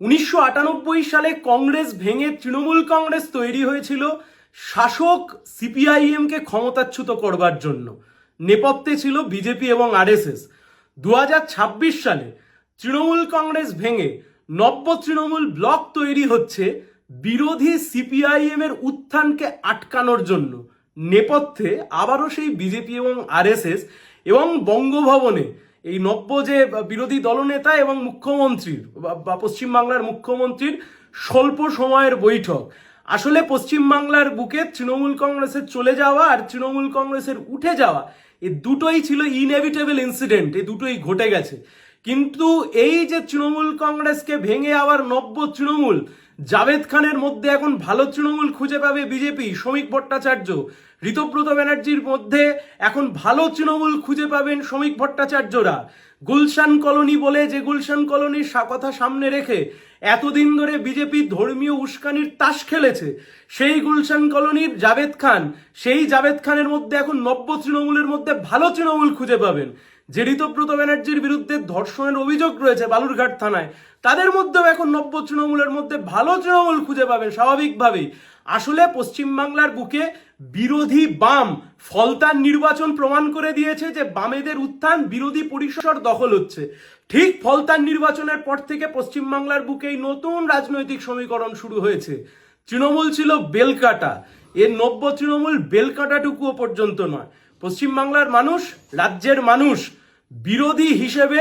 1998 সালে কংগ্রেস ভেঙে তৃণমূল কংগ্রেস তৈরি হয়েছিল শাসক সিপিআইএমকে ক্ষমতাচ্যুত করবার জন্য। নেপথ্যে ছিল বিজেপি এবং আরএসএস। 2026 সালে তৃণমূল কংগ্রেস ভেঙে নব্য তৃণমূল ব্লক তৈরি হচ্ছে বিরোধী সিপিআইএম এর উত্থানকে আটকানোর জন্য। নেপথ্যে আবারও সেই বিজেপি এবং আরএসএস এবং বঙ্গভবনে এই নব্য যে বিরোধী দলনেতা এবং মুখ্যমন্ত্রীর বা পশ্চিমবাংলার মুখ্যমন্ত্রীর স্বল্প সময়ের বৈঠক। আসলে পশ্চিমবাংলার বুকে তৃণমূল কংগ্রেসের চলে যাওয়া আর তৃণমূল কংগ্রেসের উঠে যাওয়া এই দুটোই ছিল ইনএভিটেবল ইনসিডেন্ট, এই দুটোই ঘটে গেছে। কিন্তু এই যে তৃণমূল কংগ্রেসকে ভেঙে আবার নব্য তৃণমূল, জাভেদ খানের মধ্যে এখন ভালো তৃণমূল খুঁজে পাবে বিজেপি, শ্রমিক ভট্টাচার্য, ঋতব্রত ব্যানার্জির মধ্যে এখন ভালো তৃণমূল খুঁজে পাবেন শ্রমিক ভট্টাচার্যরা। গুলশান কলোনি বলে যে গুলশান কলোনির কথা সামনে রেখে এতদিন ধরে বিজেপি ধর্মীয় উস্কানির তাস খেলেছে, সেই গুলশান কলোনির জাভেদ খান, সেই জাভেদ খানের মধ্যে এখন নব্য তৃণমূলের মধ্যে ভালো তৃণমূল খুঁজে পাবেন। যে ঋতব্রত ব্যানার্জির বিরুদ্ধে ধর্ষণের অভিযোগ রয়েছে বালুরঘাট থানায়, তাদের মধ্যেও এখন নব্য তৃণমূলের মধ্যে ভালো তৃণমূল খুঁজে পাবেন স্বাভাবিকভাবেই। আসলে পশ্চিমবাংলার বুকে বিরোধী বাম ফলতার নির্বাচন প্রমাণ করে দিয়েছে যে বামেদের উত্থান, বিরোধী পরিসর দখল হচ্ছে। ঠিক ফলতার নির্বাচনের পর থেকে পশ্চিমবাংলার বুকে এই নতুন রাজনৈতিক সমীকরণ শুরু হয়েছে। তৃণমূল ছিল বেলকাটা, এর নব্য তৃণমূল বেলকাটাটুকুও পর্যন্ত নয়। পশ্চিমবাংলার মানুষ, রাজ্যের মানুষ বিরোধী হিসেবে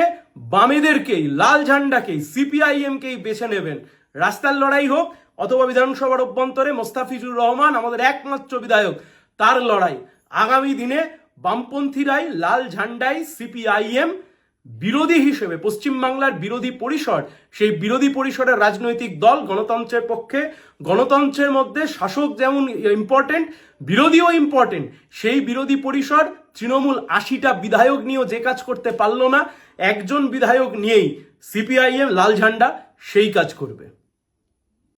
বামেদেরকেই, লাল ঝান্ডাকেই, সিপিআইএমকেই বেছে নেবেন। রাস্তার লড়াই হোক অথবা বিধানসভার অভ্যন্তরে মোস্তাফিজুর রহমান আমাদের একমাত্র বিধায়ক, তার লড়াই। আগামী দিনে বামপন্থীরাই, লাল ঝান্ডাই, সিপিআইএম বিরোধী হিসেবে পশ্চিমবাংলার বিরোধী পরিসর, সেই বিরোধী পরিসরের রাজনৈতিক দল। গণতন্ত্রের পক্ষে, গণতন্ত্রের মধ্যে শাসক যেমন ইম্পর্টেন্ট, বিরোধীও ইম্পর্টেন্ট। সেই বিরোধী পরিসর তৃণমূল 80টা বিধায়ক নিয়েও যে কাজ করতে পারলো না, একজন বিধায়ক নিয়েই সিপিআইএম, লাল ঝান্ডা সেই কাজ করবে।